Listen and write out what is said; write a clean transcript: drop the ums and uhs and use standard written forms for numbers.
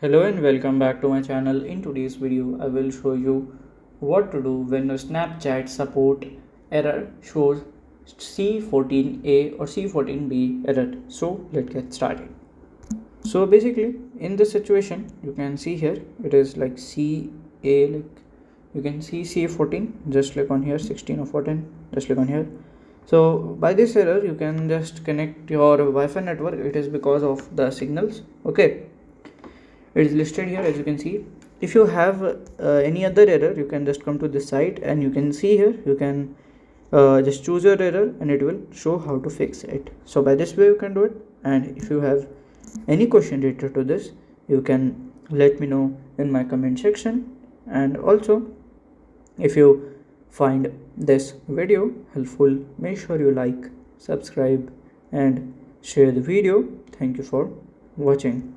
Hello and welcome back to my channel. In today's video, I will show you what to do when a Snapchat support error shows C14a or C14b error. So let's get started. So basically in this situation, you can see here it is like CA, like you can see C14, just click on here, 16 or 14, just click on here. So by this error you can just connect your Wi-Fi network. It is because of the signals. Okay, it is listed here as you can see. If you have any other error, you can just come to this site and you can see here, you can just choose your error and it will show how to fix it. So by this way you can do it, and if you have any question related to this, you can let me know in my comment section. And also, if you find this video helpful, make sure you like, subscribe and share the video. Thank you for watching.